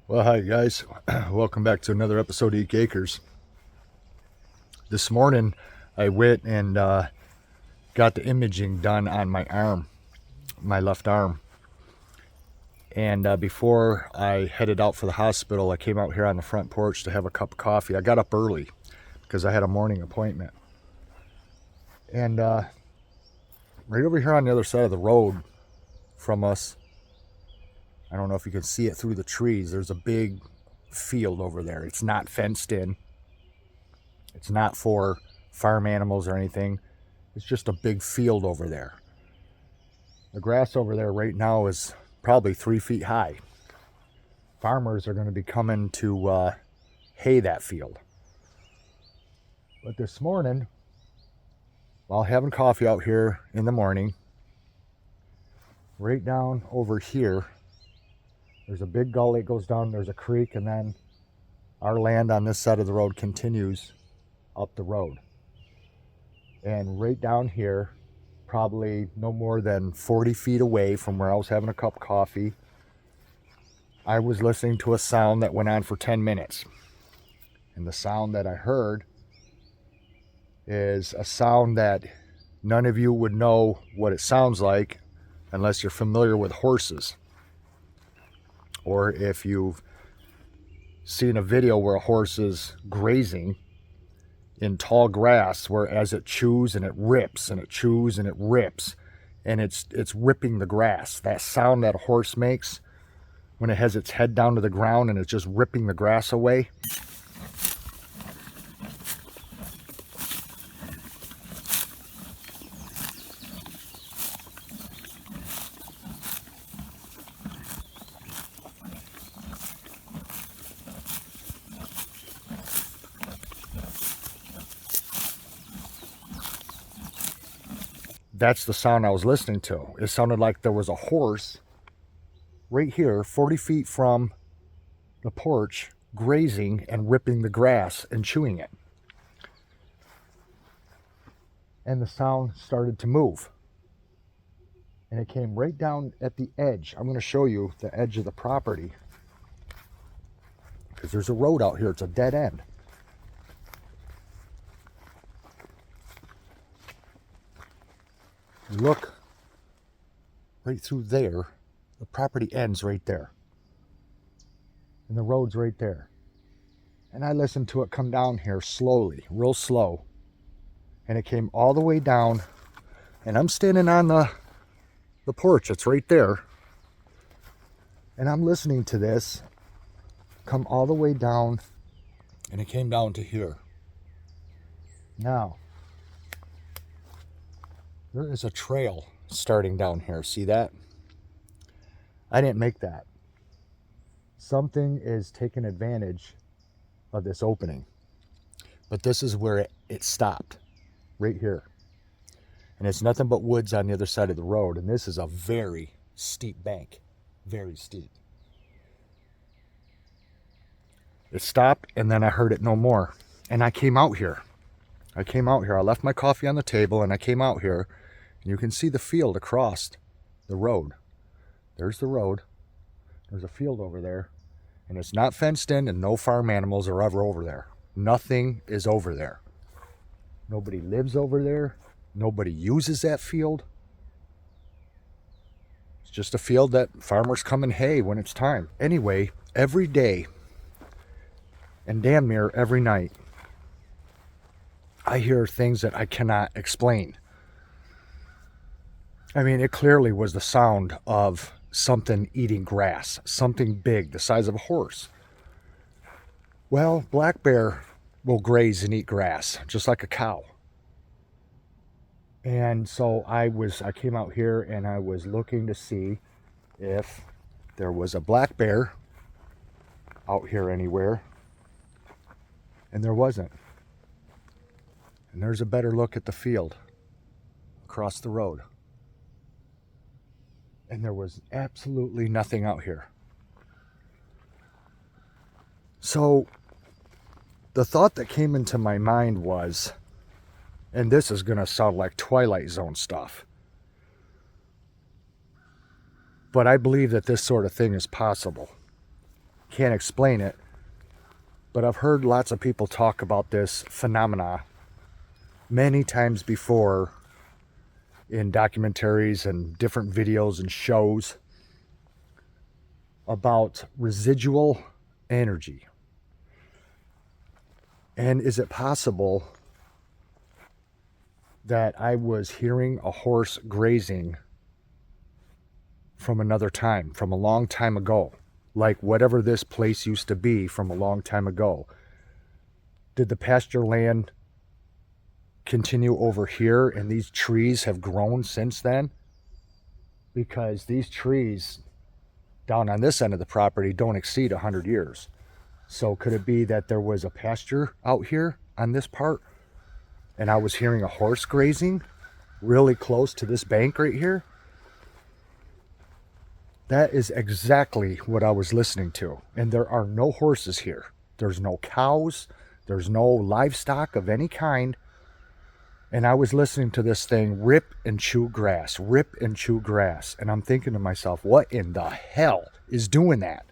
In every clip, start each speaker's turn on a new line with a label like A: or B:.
A: Well, hi guys. Welcome back to another episode of Eek Acres. This morning I went and got the imaging done on my arm, my left arm. And before I headed out for the hospital, I came out here on the front porch to have a cup of coffee. I got up early because I had a morning appointment. And right over here on the other side of the road from us, I don't know if you can see it through the trees, there's a big field over there. It's not fenced in. It's not for farm animals or anything. It's just a big field over there. The grass over there right now is probably 3 feet high. Farmers are going to be coming to hay that field. But this morning, while having coffee out here in the morning, right down over here, there's a big gully that goes down, there's a creek, and then our land on this side of the road continues up the road. And right down here, probably no more than 40 feet away from where I was having a cup of coffee, I was listening to a sound that went on for 10 minutes. And the sound that I heard is a sound that none of you would know what it sounds like unless you're familiar with horses. Or if you've seen a video where a horse is grazing in tall grass, where as it chews and it rips and it chews and it rips and it's ripping the grass. That sound that a horse makes when it has its head down to the ground and it's just ripping the grass away. That's the sound I was listening to. It sounded like there was a horse right here, 40 feet from the porch, grazing and ripping the grass and chewing it. And the sound started to move. And it came right down at the edge. I'm going to show you the edge of the property, because there's a road out here. It's a dead end. You look right through there, the property ends right there. And the road's right there. And I listened to it come down here slowly, real slow. And it came all the way down. And I'm standing on the porch, it's right there. And I'm listening to this come all the way down. And it came down to here. Now, there is a trail starting down here. See that? I didn't make that. Something is taking advantage of this opening. But this is where it stopped. Right here. And it's nothing but woods on the other side of the road. And this is a very steep bank. Very steep. It stopped, and then I heard it no more. And I came out here. I left my coffee on the table, and I came out here. You can see the field across the road. There's the road. There's a field over there. And it's not fenced in, and no farm animals are ever over there. Nothing is over there. Nobody lives over there. Nobody uses that field. It's just a field that farmers come and hay when it's time. Anyway, every day, and damn near every night, I hear things that I cannot explain. I mean, it clearly was the sound of something eating grass, something big, the size of a horse. Well, black bear will graze and eat grass, just like a cow. And so I came out here and I was looking to see if there was a black bear out here anywhere. And there wasn't. And there's a better look at the field across the road. And there was absolutely nothing out here. So the thought that came into my mind was, and this is going to sound like Twilight Zone stuff, but I believe that this sort of thing is possible. can't explain it, but I've heard lots of people talk about this phenomena many times before in documentaries and different videos and shows about residual energy. And is it possible that I was hearing a horse grazing from another time, from a long time ago? Like whatever this place used to be from a long time ago. Did the pasture land continue over here and these trees have grown since then? Because these trees down on this end of the property don't exceed 100 years. So could it be that there was a pasture out here on this part and I was hearing a horse grazing really close to this bank right here? That is exactly what I was listening to. And there are no horses here. There's no cows. There's no livestock of any kind. And I was listening to this thing rip and chew grass, rip and chew grass. And I'm thinking to myself, what in the hell is doing that?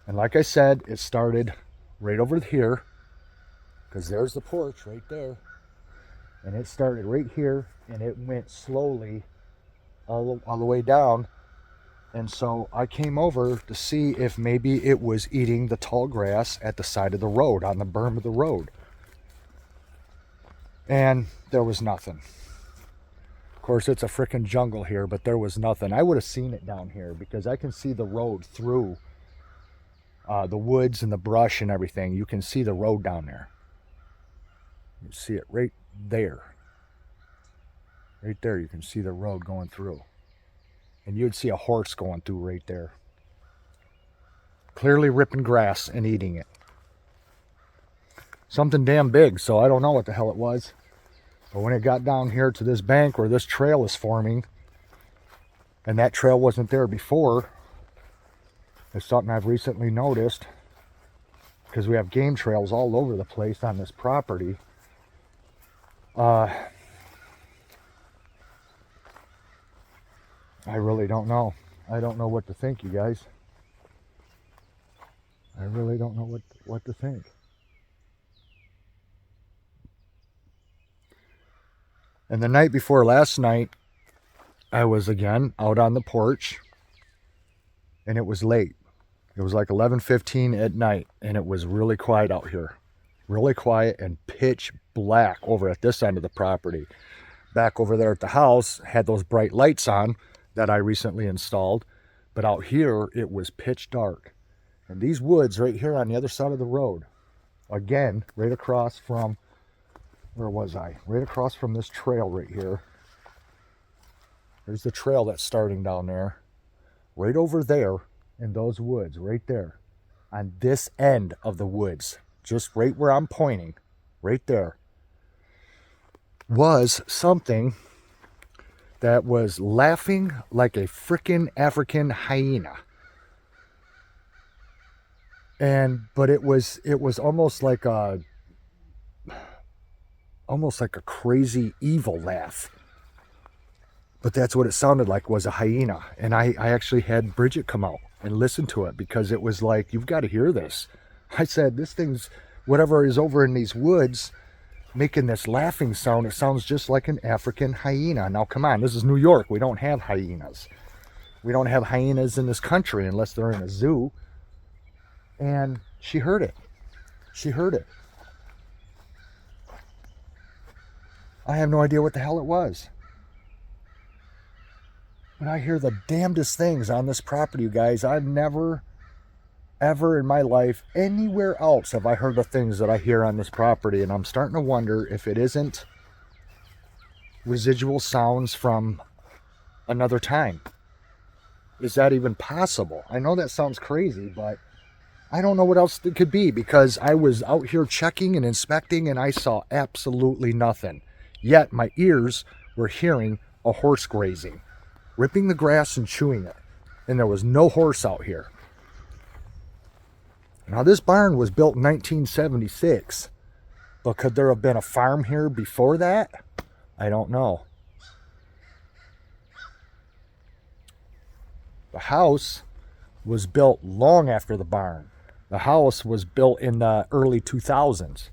A: And like I said, it started right over here, because there's the porch right there. And it started right here, and it went slowly all the way down. And so I came over to see if maybe it was eating the tall grass at the side of the road, on the berm of the road. And there was nothing. Of course, it's a freaking jungle here, but there was nothing. I would have seen it down here because I can see the road through the woods and the brush and everything. You can see the road down there. You see it right there. Right there, you can see the road going through. And you'd see a horse going through right there. Clearly ripping grass and eating it. Something damn big, so I don't know what the hell it was. But when it got down here to this bank where this trail is forming, and that trail wasn't there before, it's something I've recently noticed, because we have game trails all over the place on this property. I really don't know. I don't know what to think, you guys. I really don't know what to think. And the night before last night, I was again out on the porch, and it was late. It was like 11:15 at night, and it was really quiet out here. Really quiet and pitch black over at this end of the property. Back over there at the house, had those bright lights on that I recently installed, but out here it was pitch dark. And these woods right here on the other side of the road, again, right across from, where was I? Right across from this trail right here. There's the trail that's starting down there. Right over there in those woods, right there, on this end of the woods, just right where I'm pointing, right there, was something that was laughing like a freaking African hyena. But it was almost like a crazy evil laugh. But that's what it sounded like, was a hyena. And I actually had Bridget come out and listen to it, because it was like, you've got to hear this. I said, this thing's, whatever is over in these woods, making this laughing sound, it sounds just like an African hyena. Now come on, this is New York. We don't have hyenas. We don't have hyenas in this country unless they're in a zoo. And she heard it. She heard it. I have no idea what the hell it was. But I hear the damnedest things on this property, you guys. I've never, ever in my life, anywhere else have I heard the things that I hear on this property. And I'm starting to wonder if it isn't residual sounds from another time. Is that even possible? I know that sounds crazy, but I don't know what else it could be, because I was out here checking and inspecting and I saw absolutely nothing. Yet my ears were hearing a horse grazing, ripping the grass and chewing it. And there was no horse out here. Now this barn was built in 1976, but could there have been a farm here before that? I don't know. The house was built long after the barn. The house was built in the early 2000s.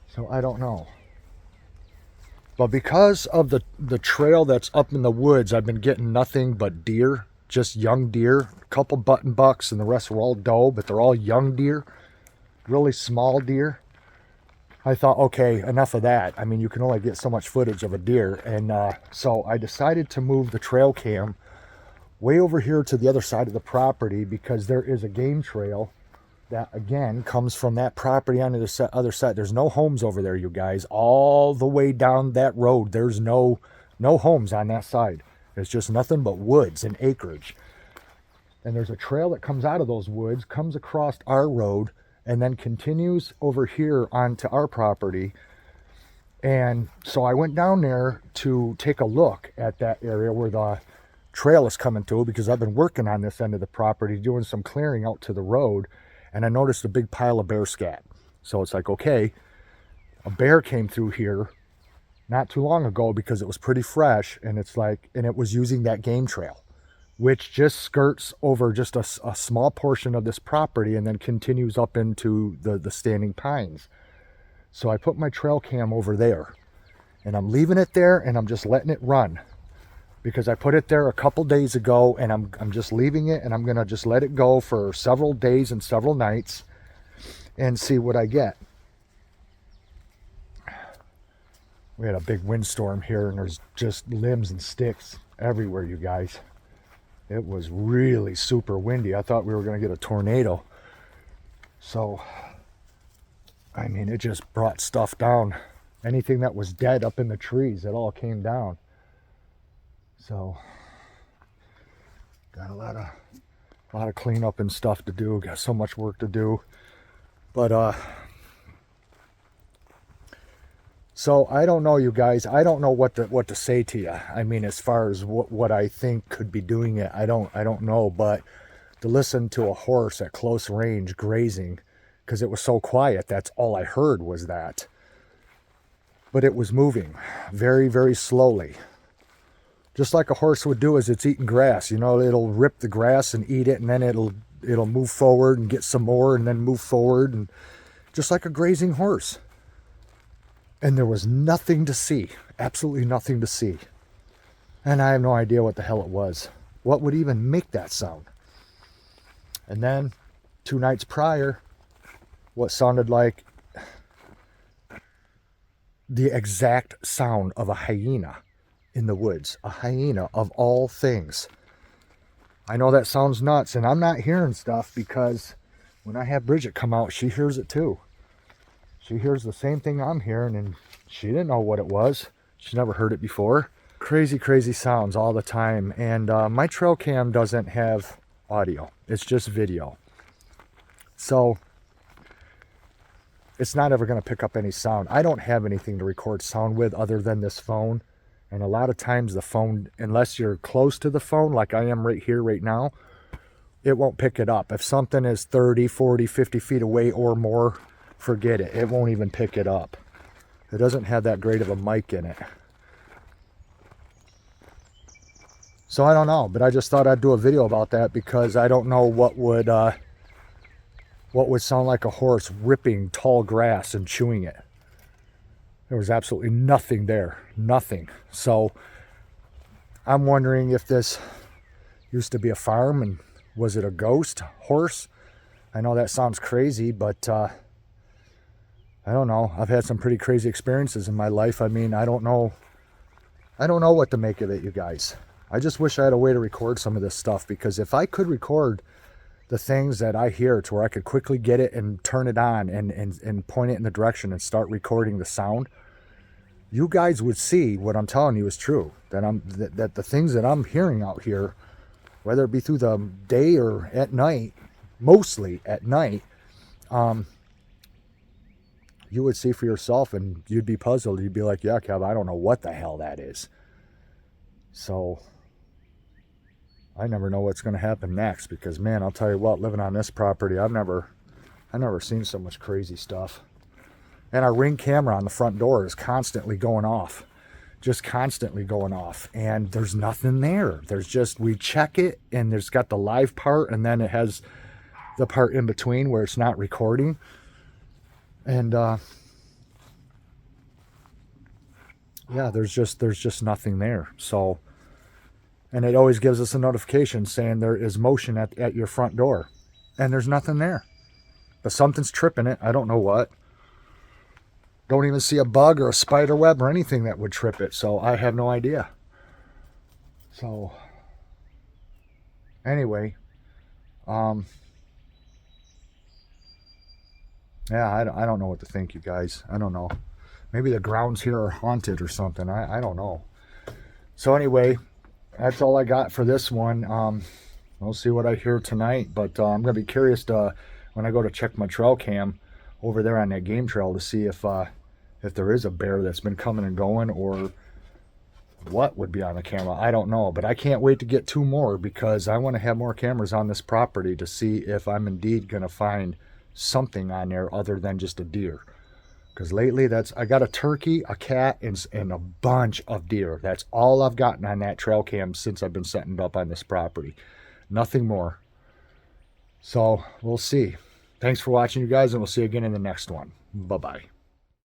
A: So I don't know. But because of the trail that's up in the woods, I've been getting nothing but deer, just young deer, a couple button bucks, and the rest were all doe, but they're all young deer, really small deer. I thought, okay, enough of that. I mean, you can only get so much footage of a deer. And so I decided to move the trail cam way over here to the other side of the property, because there is a game trail that, again, comes from that property on the other side. There's no homes over there, you guys. All the way down that road, there's no homes on that side. It's just nothing but woods and acreage. And there's a trail that comes out of those woods, comes across our road, and then continues over here onto our property. And so I went down there to take a look at that area where the trail is coming to, because I've been working on this end of the property, doing some clearing out to the road, and I noticed a big pile of bear scat. So it's like, okay, a bear came through here not too long ago because it was pretty fresh, and it's like, and it was using that game trail, which just skirts over just a small portion of this property and then continues up into the standing pines. So I put my trail cam over there, and I'm leaving it there, and I'm just letting it run, because I put it there a couple days ago, and I'm just leaving it, and I'm gonna just let it go for several days and several nights and see what I get. We had a big windstorm here, and there's just limbs and sticks everywhere, you guys. It was really super windy. I thought we were gonna get a tornado. So, I mean, it just brought stuff down. Anything that was dead up in the trees, it all came down. So, got a lot of cleanup and stuff to do. Got so much work to do. But so I don't know, you guys. I don't know what to say to you. I mean, as far as what I think could be doing it, I don't know. But to listen to a horse at close range grazing, because it was so quiet, that's all I heard was that. But it was moving very, very slowly. Just like a horse would do as it's eating grass. You know, it'll rip the grass and eat it, and then it'll move forward and get some more, and then move forward, and just like a grazing horse. And there was nothing to see, absolutely nothing to see. And I have no idea what the hell it was. What would even make that sound? And then 2 nights prior, what sounded like the exact sound of a hyena in the woods. A hyena, of all things. I know that sounds nuts, and I'm not hearing stuff, because when I have Bridget come out, she hears it too. She hears the same thing I'm hearing, and she didn't know what it was. She never heard it before. Crazy, crazy sounds all the time. And my trail cam doesn't have audio. It's just video. So it's not ever going to pick up any sound. I don't have anything to record sound with other than this phone. And a lot of times the phone, unless you're close to the phone, like I am right here, right now, it won't pick it up. If something is 30, 40, 50 feet away or more, forget it. It won't even pick it up. It doesn't have that great of a mic in it. So I don't know, but I just thought I'd do a video about that, because I don't know what would sound like a horse ripping tall grass and chewing it. There was absolutely nothing there. Nothing. So I'm wondering if this used to be a farm, and was it a ghost horse? I know that sounds crazy, but I don't know. I've had some pretty crazy experiences in my life. I mean, I don't know what to make of it, you guys. I just wish I had a way to record some of this stuff, because if I could record the things that I hear to where I could quickly get it and turn it on and point it in the direction and start recording the sound, you guys would see what I'm telling you is true. That the things that I'm hearing out here, whether it be through the day or at night, mostly at night, you would see for yourself, and you'd be puzzled. You'd be like, yeah, Kev, I don't know what the hell that is. So I never know what's going to happen next, because, man, I'll tell you what, living on this property, I've never seen so much crazy stuff. And our Ring camera on the front door is constantly going off. just constantly going off, and there's nothing there. There's just, we check it, and there's got the live part, and then it has the part in between where it's not recording. And yeah, there's just nothing there. So, and it always gives us a notification saying there is motion at your front door, and there's nothing there. But something's tripping it. I don't know what. Don't even see a bug or a spider web or anything that would trip it. So I have no idea. So anyway, yeah, I don't know what to think, you guys. I don't know. Maybe the grounds here are haunted or something. I don't know. So anyway, that's all I got for this one. We'll see what I hear tonight. But I'm going to be curious to, when I go to check my trail cam over there on that game trail, to see if there is a bear that's been coming and going, or what would be on the camera. I don't know. But I can't wait to get 2 more, because I want to have more cameras on this property to see if I'm indeed going to find something on there other than just a deer. Because lately, I got a turkey, a cat, and a bunch of deer. That's all I've gotten on that trail cam since I've been setting it up on this property. Nothing more. So we'll see. Thanks for watching, you guys, and we'll see you again in the next one. Bye-bye.